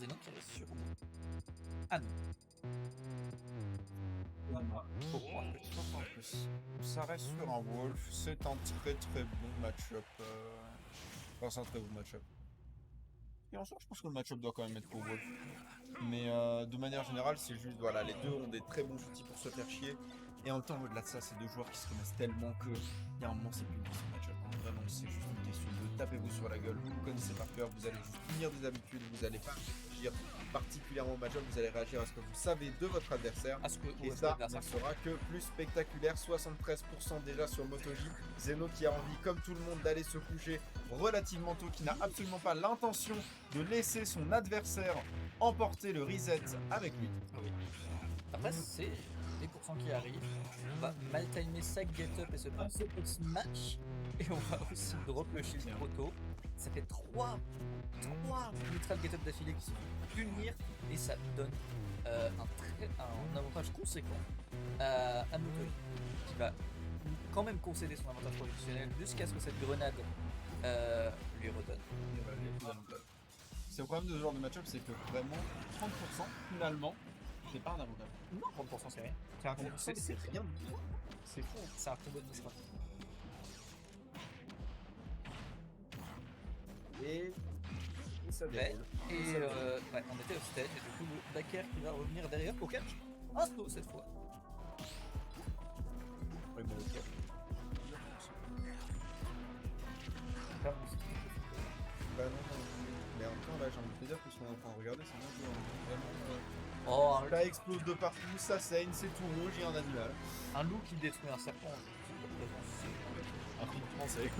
Zeno qui reste sur Ah non. Pourquoi en plus. Ça reste sur un Wolf, c'est un très très bon match-up. Enfin, c'est un très bon match-up. Et en soi, je pense que le match-up doit quand même être pour Wolf. Mais de manière générale, c'est juste, voilà, les deux ont des très bons outils pour se faire chier. Et en même temps, au-delà de ça, c'est deux joueurs qui se connaissent tellement que il y a un moment, c'est plus une question de match-up. Hein. Vraiment, c'est juste une question de tapez-vous sur la gueule. Vous vous connaissez par cœur, vous allez juste tenir des habitudes, vous allez pas réagir particulièrement au match-up, vous allez réagir à ce que vous savez de votre adversaire. Et ça ne sera que plus spectaculaire. 73% déjà sur MotoG. Zeno qui a envie, comme tout le monde, d'aller se coucher relativement tôt, qui n'a absolument pas l'intention de laisser son adversaire emporter le reset avec lui. Oui. Après, c'est les pourcents qui arrivent. On va mal timer sa get-up et se penser au smash. Et on va aussi drop le shield trop tôt. Ça fait 3 neutral get-up d'affilée qui se font punir. Et ça donne un avantage conséquent à Moto, qui va quand même concéder son avantage professionnel jusqu'à ce que cette grenade lui redonne. C'est le problème de ce genre de match-up, c'est que vraiment 30% finalement, c'est pas un avantage. Non, 30% c'est rien. C'est un combo, c'est rien. C'est fou. C'est un combo de strat. Et ça Ouais, déroule. et ouais, on était au stage, et du coup le backer qui va revenir derrière pour catch un slow cette fois. Oui, bon, ok. Enfin, bon, c'est- Bah non. Mais en même temps, là, j'ai envie de te dire que ce qu'on est en train de regarder, c'est bien joué. Vraiment. Oh, Ça explose de partout, ça saigne, c'est tout rouge, il y a un animal. un loup qui détruit un serpent. Un film français.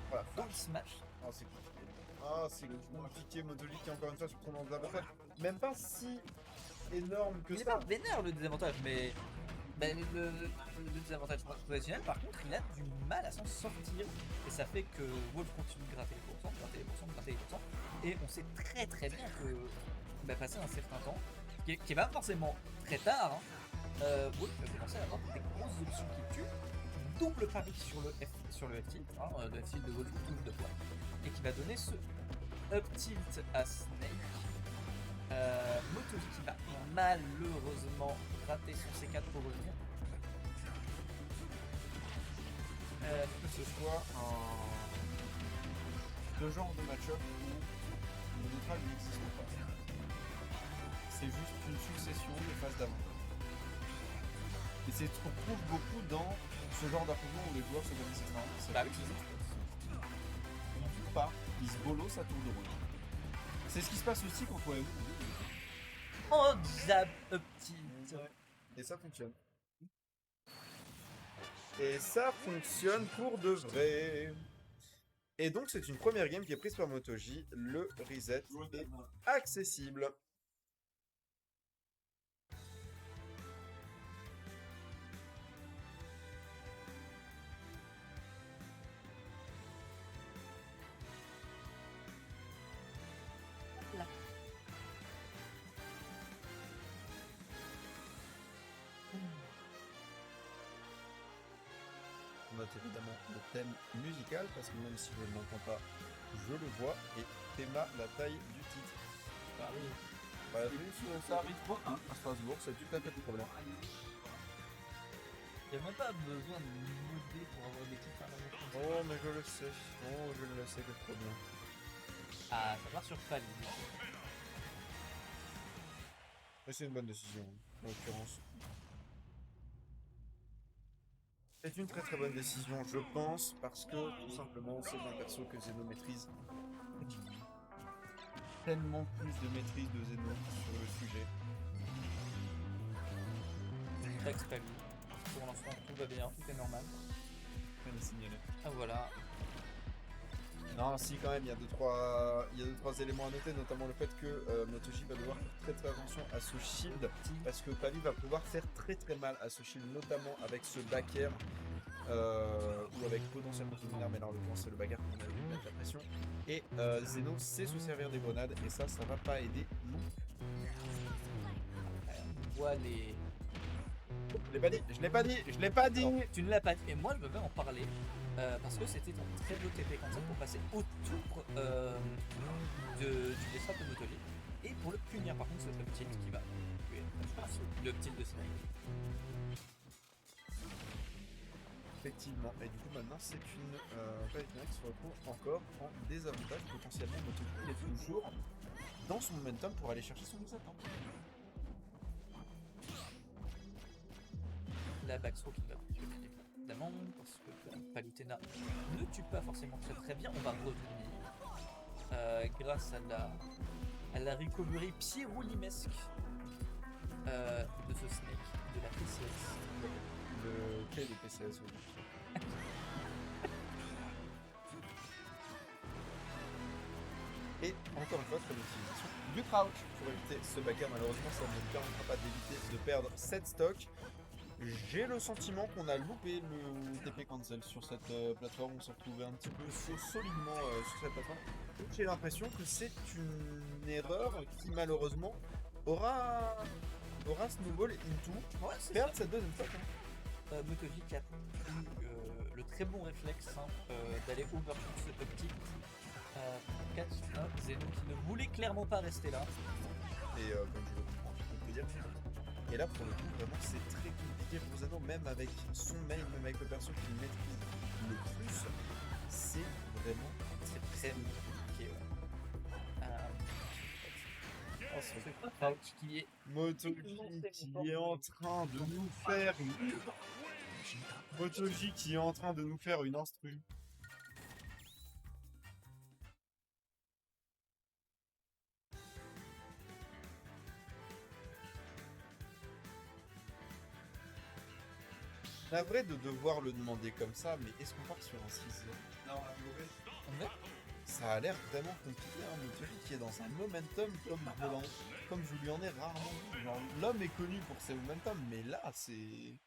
Voilà. Dans le smash. Ah, c'est compliqué. Ah, c'est compliqué, MotoG qui encore une fois se prend dans l'avantage. Même pas si énorme que Il est ça. pas vénère le désavantage, mais ben, le désavantage professionnel, par contre, il a du mal à s'en sortir. Et ça fait que Wolf continue de gratter les pourcents, gratter les pourcents. Et on sait très très bien que, ben, passé un certain temps, qui est pas forcément très tard, hein, Wolf va commencer à avoir des grosses options qui tuent. Double pari sur le F-tilt, hein, le F-tilt de Wolf touche de poids. Et qui va donner ce up tilt à Snake. Moto qui va malheureusement rater son C4 pour revenir. Que ce soit ce genre de match-up où le neutral n'existe pas. C'est juste une succession de phases d'avantage. Et c'est ce qu'on trouve beaucoup dans ce genre d'affrontement où les joueurs se donnent cette round. Bah oui, Ils ne jouent pas, ils se bolossent à tour de rôle. C'est ce qui se passe aussi quand toi et vous. oh, jab up tilt. Et ça fonctionne. Et ça fonctionne pour de vrai. Et donc c'est une première game qui est prise par MotoG. Le reset est accessible. Là. On note évidemment le thème musical parce que même si je ne l'entends pas, je le vois. Et Théma, la taille du titre. Bah oui. Bah, ça arrive trop à Strasbourg, c'est tout à fait le problème. Il n'y a même pas besoin de modder pour avoir des titres à la maison. Oh, mais je le sais. Oh, je le sais que trop bien. Ah, ça part sur Pali. Mais c'est une bonne décision, en l'occurrence. C'est une très très bonne décision, je pense, parce que tout simplement, c'est un perso que Zeno maîtrise. Tellement plus de maîtrise de Zeno sur le sujet. Rex Pali. Pour l'instant, tout va bien, tout est normal. Rien à signaler. Ah voilà. Non, si quand même, il y a deux trois éléments à noter, notamment le fait que MotoG va devoir faire très très attention à ce shield, parce que Pali va pouvoir faire très très mal à ce shield, notamment avec ce back air, ou avec potentiellement ce lunaire, mais là en l'occurrence c'est le back air qu'on a vu mettre la pression. Et Zeno sait se servir des grenades, et ça va pas aider non plus. On voit les... Je l'ai pas dit, je l'ai pas dit, je l'ai pas dit. Non, tu ne l'as pas dit, et moi je me vais en parler parce que c'était un très beau TP comme ça pour passer autour du dessin de Motoji. Et pour le punir, par contre, c'est le tilt qui va tuer le tilt de Snake. Effectivement, et du coup maintenant c'est une Palatina qui se retrouve encore en désavantage. Potentiellement Motoji il est toujours dans son momentum pour aller chercher son reset. La backthrow qui va tuer bien évidemment, parce que Palutena ne tue pas forcément très bien. On va revenir grâce à la recovery pyroulimesque de ce Snake, de la PCS. Le clé de PCS, oui. Et encore une fois, très l'utilisation du crouch pour éviter ce backer. Malheureusement, ça ne nous permettra pas d'éviter de perdre 7 stocks. J'ai le sentiment qu'on a loupé le TP cancel sur cette plateforme. On s'est retrouvé un petit peu solidement sur cette plateforme. Donc j'ai l'impression que c'est une erreur qui malheureusement aura snowball into perdre cette deuxième stock. Motoji qui a eu le très bon réflexe d'aller overshoot ce petit 4 Zeno qui ne voulait clairement pas rester là. Et comme je le comprends, on peut dire. Et là pour le coup vraiment c'est très compliqué pour Zeno, même avec son main, même avec le perso qu'il maîtrise le plus, c'est très compliqué. Qui est Motoji qui est en train de nous faire Motoji qui est en train de nous faire une instru. C'est vrai de devoir le demander comme ça, mais est-ce qu'on part sur un 6 Non, ça a l'air vraiment compliqué, hein. Motoji qui est dans un momentum comme je lui en ai rarement vu. Genre, l'homme est connu pour ses momentum, mais là, c'est...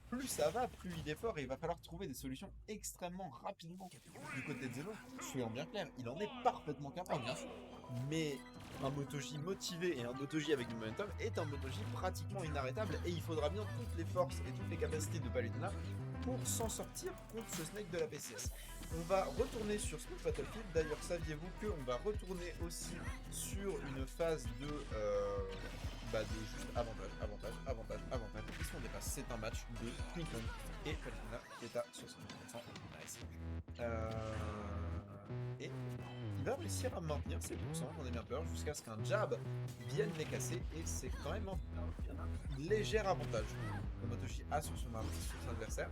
Plus ça va, plus il est fort et il va falloir trouver des solutions extrêmement rapidement. Du côté de Zeno, soyons bien clairs, il en est parfaitement capable. bien sûr. Mais un Motoji motivé et un Motoji avec du momentum est un Motoji pratiquement inarrêtable et il faudra bien toutes les forces et toutes les capacités de Palutena pour s'en sortir contre ce Snake de la PCS. On va retourner sur Smooth Battlefield. D'ailleurs, saviez-vous qu'on va retourner aussi sur une phase de juste avantage. Ici on dépasse, c'est un match de ping-pong et Palutena qui est à 60%. Nice. Et il va réussir à maintenir ses pourcents, on est bien peur, jusqu'à ce qu'un jab vienne les casser et c'est quand même un léger avantage que Motoji a sur son adversaire.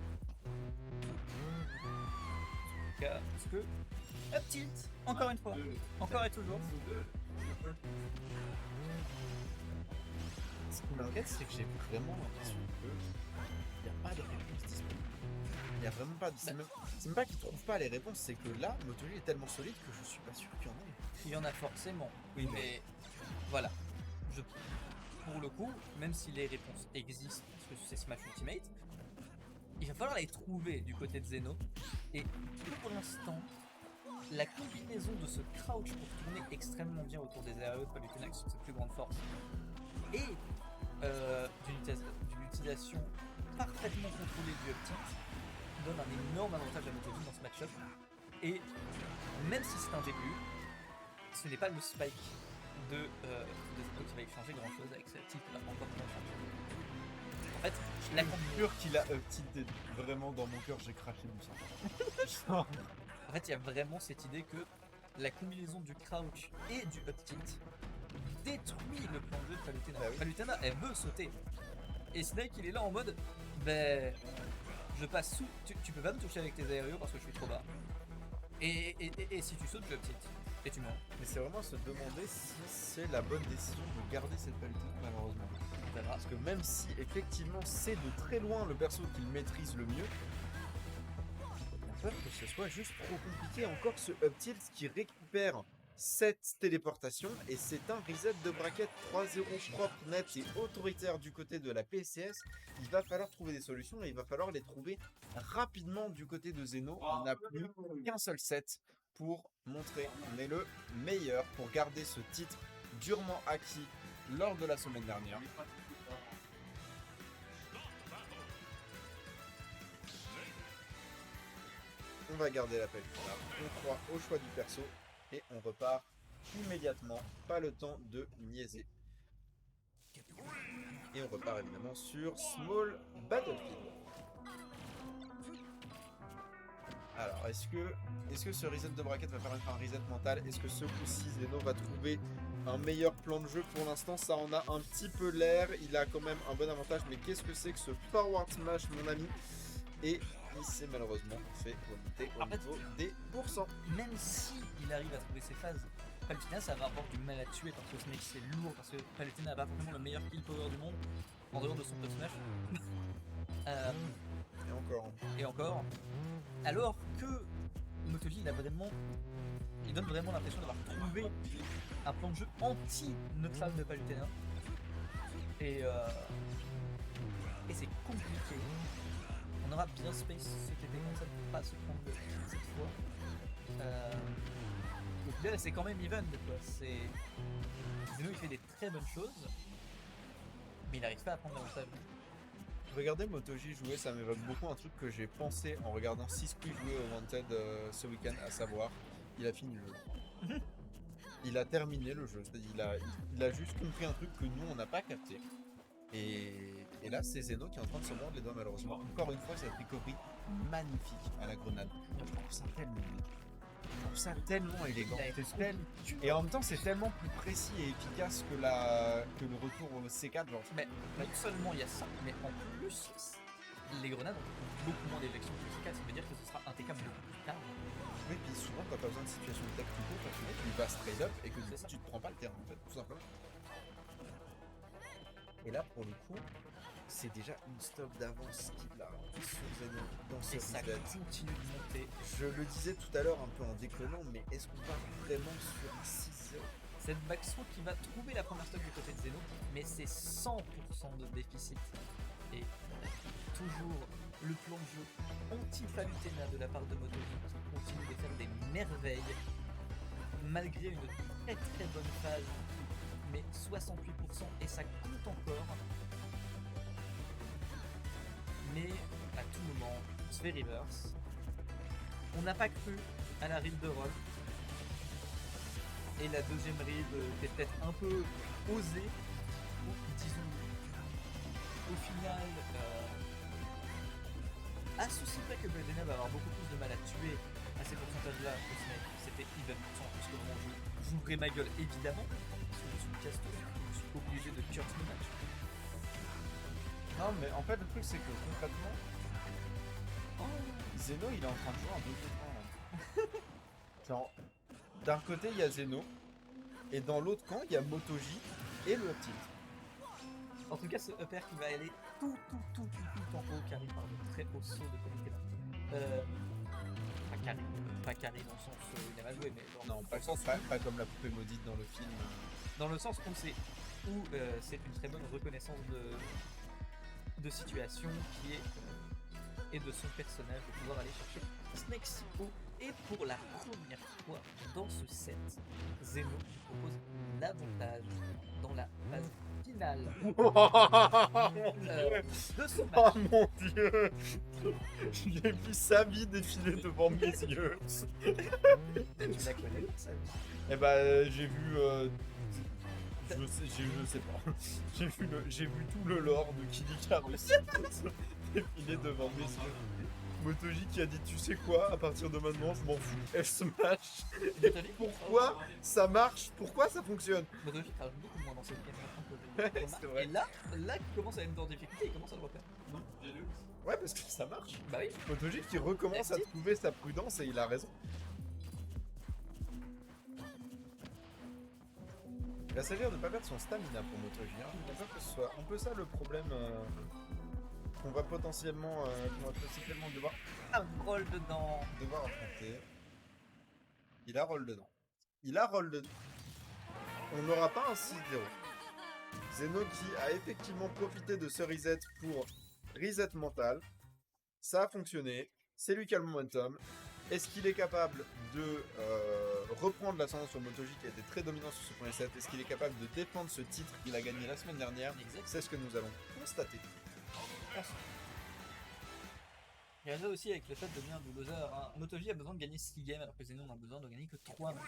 Parce que up tilt, encore une fois, encore et toujours. Ce qui m'inquiète, c'est que j'ai vraiment l'impression qu'il n'y a pas de réponse disponible. Il n'y a vraiment pas de... C'est même pas qu'il ne trouve pas les réponses, c'est que là, Motoji est tellement solide que je suis pas sûr qu'il y en ait. Il y en a forcément, oui, mais voilà. Pour le coup, même si les réponses existent, parce que c'est Smash Ultimate, il va falloir les trouver du côté de Zeno. Et pour l'instant, la combinaison de ce crouch pour tourner extrêmement bien autour des AE de Palutena qui sont ses plus grandes forces et d'une utilisation parfaitement contrôlée du up tilt donne un énorme avantage à Motoji dans ce match-up. Et même si c'est un début, ce n'est pas le spike de Zeno qui va échanger grand chose avec cette tilt là encore moins changer. En fait, la coupure qu'il a up tilté vraiment dans mon cœur, j'ai craqué mon sang. En fait, il y a vraiment cette idée que la combinaison du crouch et du up tilt détruit le plan de jeu de Palutena. Bah oui. Palutena, elle veut sauter. Et Snake, il est là en mode, ben, je passe sous, tu peux pas me toucher avec tes aérios parce que je suis trop bas. Et si tu sautes, je up tilt. Et tu meurs. Mais c'est vraiment se demander si c'est la bonne décision de garder cette Palutena, malheureusement. Parce que même si effectivement c'est de très loin le perso qu'il maîtrise le mieux, j'ai peur que ce soit juste trop compliqué. Encore ce up tilt qui récupère cette téléportation et c'est un reset de bracket 3-0 propre, net et autoritaire du côté de la PCS. Il va falloir trouver des solutions et il va falloir les trouver rapidement du côté de Zeno. On n'a plus qu'un seul set pour montrer qu'on est le meilleur pour garder ce titre durement acquis lors de la semaine dernière. On va garder l'appel. On croit au choix du perso et on repart immédiatement, pas le temps de niaiser. Et on repart évidemment sur Small Battlefield. Alors, est-ce que ce reset de bracket va permettre un reset mental? Est-ce que ce coup-ci, Zeno va trouver un meilleur plan de jeu? Pour l'instant, ça en a un petit peu l'air. Il a quand même un bon avantage. Mais qu'est-ce que c'est que ce forward smash, mon ami? Et il s'est malheureusement fait vomiter au niveau des pourcents. Même si il arrive à trouver ses phases, Palutena ça va avoir du mal à tuer parce que Snake c'est lourd, parce que Palutena n'a pas forcément le meilleur kill power du monde en dehors de son top smash. Et encore. Alors que Motoji il donne vraiment l'impression d'avoir trouvé un plan de jeu anti-neutral de Palutena. Et c'est compliqué. On aura bien Space cet été, ça ne peut pas se prendre cette fois. Donc là c'est quand même even quoi. Zeno il fait des très bonnes choses, mais il n'arrive pas à prendre l'avantage. Regarder Motoji jouer, ça m'évoque beaucoup un truc que j'ai pensé en regardant Sisqui jouer au Wanted ce week-end, à savoir, il a fini le jeu. Il a terminé le jeu, c'est-à-dire il a juste compris un truc que nous on n'a pas capté. Et là c'est Zeno qui est en train de se mordre les doigts malheureusement. Encore une fois cette recovery magnifique à la grenade. Je trouve ça tellement élégant. Et en même temps c'est tellement plus précis et efficace que le retour au C4 genre. Mais non seulement il y a ça, mais en plus les grenades ont beaucoup moins d'éjection que le C4, ça veut dire que ce sera impeccable beaucoup plus tard. Oui, puis souvent quand tu as besoin de situation de tech tout court, tu vas straight up et que du coup tu te prends pas le terrain en fait, tout simplement. Et là pour le coup, c'est déjà une stop d'avance qu'il a sur Zeno dans ce ça reset. continue de monter. Je le disais tout à l'heure un peu en déconnant, mais est-ce qu'on part vraiment sur un 6-0? Cette backthrow qui va trouver la première stock du côté de Zeno, mais c'est 100% de déficit. Et toujours le plan de jeu anti-Palutena de la part de Motoji qui continue de faire des merveilles malgré une très très bonne phase, mais 68% et ça compte encore. Mais à tout moment, on se fait reverse. On n'a pas cru à la ride de roll. Et la deuxième ride était peut-être un peu osée. Disons, au final, à ceci près que Palutena va avoir beaucoup plus de mal à tuer à ces pourcentages-là que Snake. C'était even %, parce que moment je j'ouvrais ma gueule évidemment, parce que je suis une casteuse, je suis obligé de curse le match. Non, mais en fait, le truc, c'est que concrètement, Zeno, il est en train de jouer un 2-2-1 là. Genre, d'un côté, il y a Zeno, et dans l'autre camp, il y a Motoji et le tilt. En tout cas, ce upper qui va aller tout en haut, qui arrive par de très hauts sauts de qualité là. Pas carré dans le sens où il a mal joué, mais Non, pas comme la poupée maudite dans le film. Dans le sens où c'est une très bonne reconnaissance de situation qui est et de son personnage de pouvoir aller chercher Snake si haut. Et pour la première fois dans ce set, Zeno propose l'avantage dans la phase finale de ce match. Oh mon dieu! J'ai vu sa vie défiler devant mes yeux. Tu la connais ça? Eh bah j'ai vu... je sais pas. J'ai vu tout le lore de Kid Icarus défiler devant mes yeux. Motoji qui a dit tu sais quoi, à partir de maintenant je m'en fous. F-Smash. Pourquoi ça marche? Pourquoi ça fonctionne? Motoji crache beaucoup moins dans cette game. C'est vrai. Et là il commence à être en difficulté, il commence à le refaire. Ouais parce que ça marche. Bah oui. Motoji qui recommence à trouver sa prudence et il a raison. Il va s'agir de ne pas perdre son stamina pour Motoji. Hein. Je pense que ce soit un peu ça le problème qu'on va potentiellement devoir roll dedans. affronter. Il a roll dedans. On n'aura pas un 6-0. Zeno qui a effectivement profité de ce reset pour reset mental. Ça a fonctionné. C'est lui qui a le momentum. Est-ce qu'il est capable de reprendre l'ascendant sur Motoji qui a été très dominant sur ce premier set? Est-ce qu'il est capable de défendre ce titre qu'il a gagné la semaine dernière? C'est ce que nous allons constater. Il y a ça aussi avec le fait de devenir un bulldozer. Hein. MotoG a besoin de gagner 6 games alors que Zeno a besoin de gagner que 3. Oui,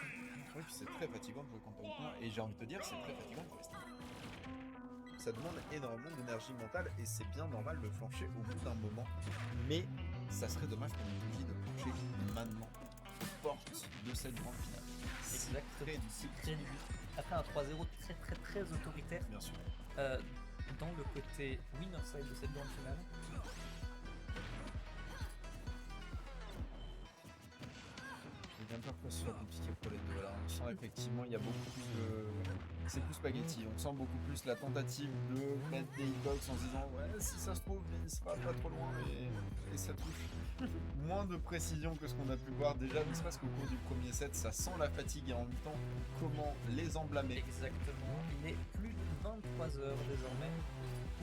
puis c'est très fatigant de jouer contre un point, et j'ai envie de te dire, c'est très fatigant de rester. Ça demande énormément d'énergie mentale, et c'est bien normal de flancher au bout d'un moment, mais ça serait dommage pour MotoG de flancher maintenant, aux portes de cette grande finale. Exactement. Très difficile. Très difficile. Après un 3-0 très très très autoritaire Bien sûr. dans le côté winner side de cette grande finale. J'ai bien peur que ce soit compliqué pour les deux là. On sent effectivement il y a beaucoup plus de. C'est plus spaghetti. On sent beaucoup plus la tentative de mettre des hitbox en se disant ouais si ça se trouve il sera pas trop loin et ça touche. Moins de précision que ce qu'on a pu voir déjà, ne serait-ce qu'au cours du premier set, ça sent la fatigue et en même temps comment les emblâmer. Exactement. Il est plus de 23 heures désormais.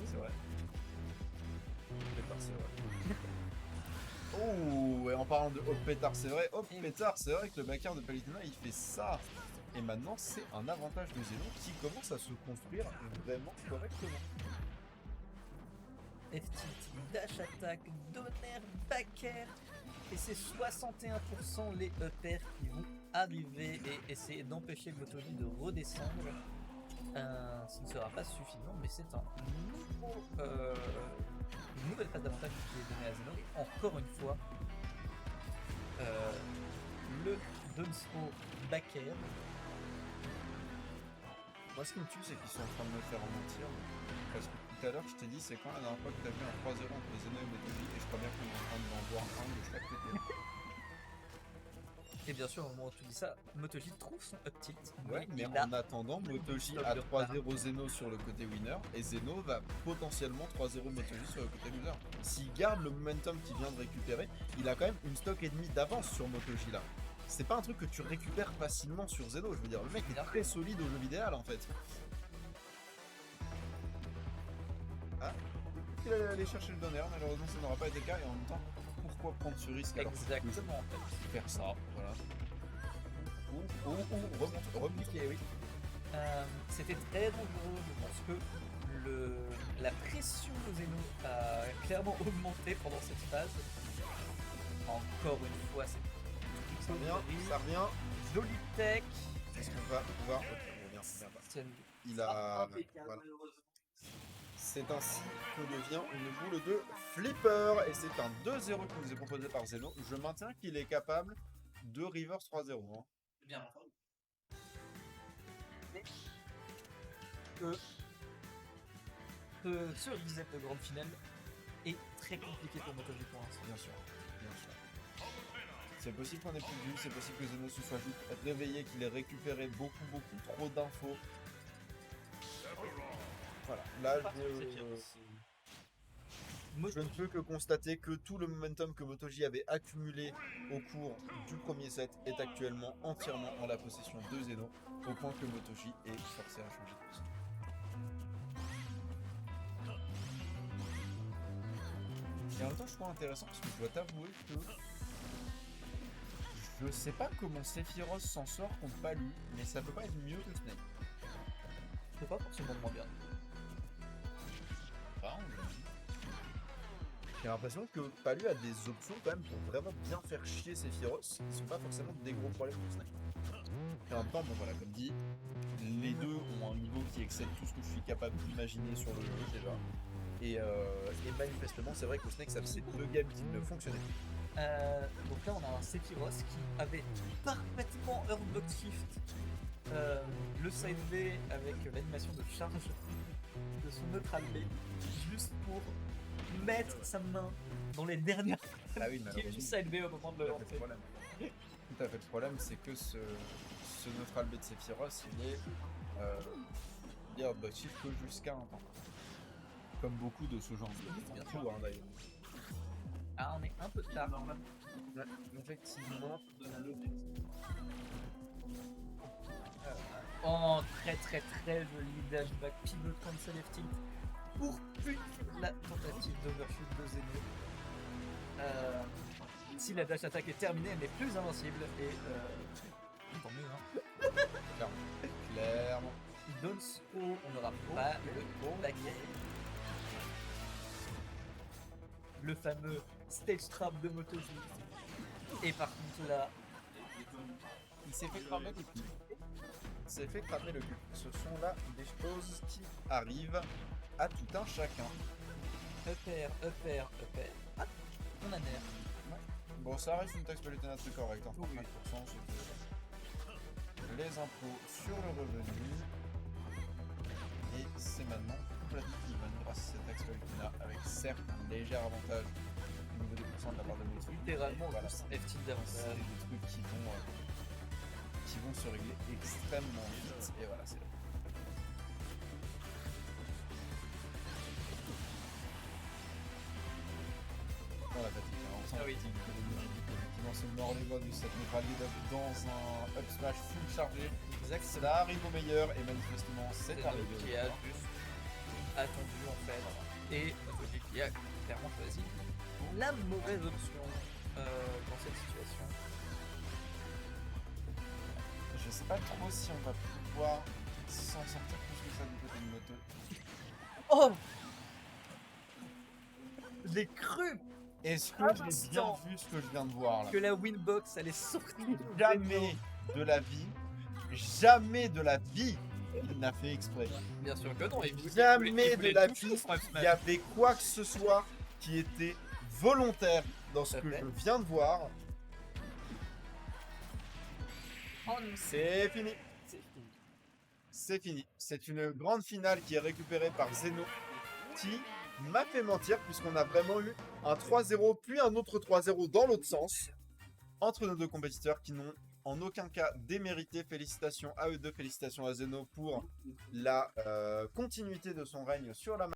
C'est vrai. C'est vrai. Oh, et en parlant de Hop Pétard, c'est vrai, Hop Pétard, c'est vrai que le backer de Palutena il fait ça. Et maintenant, c'est un avantage de Zeno qui commence à se construire vraiment correctement. FTT, dash attack, donner, backer. Et c'est 61% les EPR qui vont arriver et essayer d'empêcher MotoG de redescendre. Ce ne sera pas suffisant, mais c'est un nouveau, une nouvelle phase d'avantage qui est donnée à Zeno. Et encore une fois, le Dunspo backer. Moi, ce qui me tue, c'est qu'ils sont en train de me faire mentir. Parce que tout à l'heure, je t'ai dit, c'est quand la dernière fois que tu as vu un 3-0 entre Zeno et MotoG, et je crois bien qu'on est en train d'en voir un de chaque côté. Et bien sûr, au moment où tu dis ça, MotoG trouve son up tilt. Ouais, mais il a en attendant, MotoG stop a de 3-0 Zeno sur le côté winner, et Zeno va potentiellement 3-0 MotoG sur le côté loser. S'il garde le momentum qu'il vient de récupérer, il a quand même une stock et demie d'avance sur MotoG là. C'est pas un truc que tu récupères facilement sur Zeno, je veux dire, le mec est très solide au jeu vidéo en fait. Ah, il allait aller chercher le donner, malheureusement ça n'aura pas été le cas, et en même temps, pourquoi prendre ce risque alors que exactement en fait. faire ça, voilà. Remonte, Compliqué, oui. C'était très dangereux, je pense que la pression de Zeno a clairement augmenté pendant cette phase. Encore une fois, c'est ça revient. Joli tech. Est-ce qu'on va pouvoir... Ok, on revient. Il a... Voilà. C'est ainsi que devient une boule de flipper. Et c'est un 2-0 qui nous est proposé par Zeno. Je maintiens qu'il est capable de reverse 3-0. Hein. Bien entendu. Mais ce reset de grande finale est très compliqué pour MotoG pour l'instant. Bien sûr. C'est possible qu'on ait plus de vue, c'est possible que Zeno se soit juste réveillé, qu'il ait récupéré beaucoup trop d'infos. Voilà, là je ne peux que constater que tout le momentum que MotoG avait accumulé au cours du premier set est actuellement entièrement en la possession de Zeno, au point que MotoG est forcé à changer de position. Et en même temps, je trouve intéressant parce que je dois t'avouer que je sais pas comment Sephiroth s'en sort contre Palu, mais ça peut pas être mieux que Snake. C'est pas forcément moins bien. J'ai l'impression que Palu a des options quand même pour vraiment bien faire chier Sephiroth, qui sont pas forcément des gros problèmes pour Snake. Et en même temps, bon voilà, comme dit, les deux ont un niveau qui excède tout ce que je suis capable d'imaginer sur le jeu déjà. Et manifestement, c'est vrai que Snake, ça faisait 2 games qui ne fonctionnaient plus. Donc là, on a un Sephiroth qui avait parfaitement Earthbox Shift le side B avec l'animation de charge de son neutral B, juste pour mettre sa main dans les dernières du side B au moment de le lancer. Tout à fait, le problème, c'est que ce neutral B de Sephiroth, il est Earthbox Shift que jusqu'à un temps. Comme beaucoup de ce genre de bien sûr, d'ailleurs. Ah, on est un peu tard. Ouais, effectivement. Oh, très joli dashback pivot cancel F tilt pour punir la tentative d'overshoot de Zeno. Si la dash attack est terminée, elle n'est plus invincible et tant mieux, hein. Clairement. Dunspo, on n'aura pas le baguette. Le fameux stage trap de MotoGP. Et par contre là, Il s'est fait cramer le cul. Il s'est fait cramer le cul. Ce sont là des choses qui arrivent à tout un chacun. upper. Ah, on a nerf. Bon, ça reste une taxe pelletée assez correcte. Hein, Oui. 35%, c'était les impôts sur le revenu. Et c'est maintenant complètement even grâce à cette taxe pelletée avec certes un léger avantage au niveau des pourcents de la part de Motu. Littéralement, Voilà, plus c'est F-tilt c'est d'avantage. des trucs qui vont se régler extrêmement vite. Et voilà, c'est là. On la fatigue, hein, on sent Ah oui. la fatigue. Effectivement, ce mort les doigts du set neutralier dans un up smash full chargé. Exact, Ça arrive au meilleur et manifestement c'est c'est arrivé. qui a juste attendu en fait. Et MotoGP qui a clairement choisi la mauvaise option dans cette situation. Je sais pas trop si on va pouvoir s'en sortir plus que ça du côté de moto. Oh, je l'ai cru Est-ce que Un j'ai bien instant. vu ce que je viens de voir là? que la Winbox allait sortir. Jamais de la vie, il n'a fait exprès. Bien sûr que non. Jamais de la vie, vie. il y avait quoi que ce soit qui était volontaire dans ce Tout à que fait. je viens de voir. Oh, non, C'est fini. c'est fini. C'est fini. C'est une grande finale qui est récupérée par Zeno, qui m'a fait mentir puisqu'on a vraiment eu un 3-0 puis un autre 3-0 dans l'autre sens entre nos deux compétiteurs qui n'ont en aucun cas démérité. Félicitations à eux deux, félicitations à Zeno pour la continuité de son règne sur la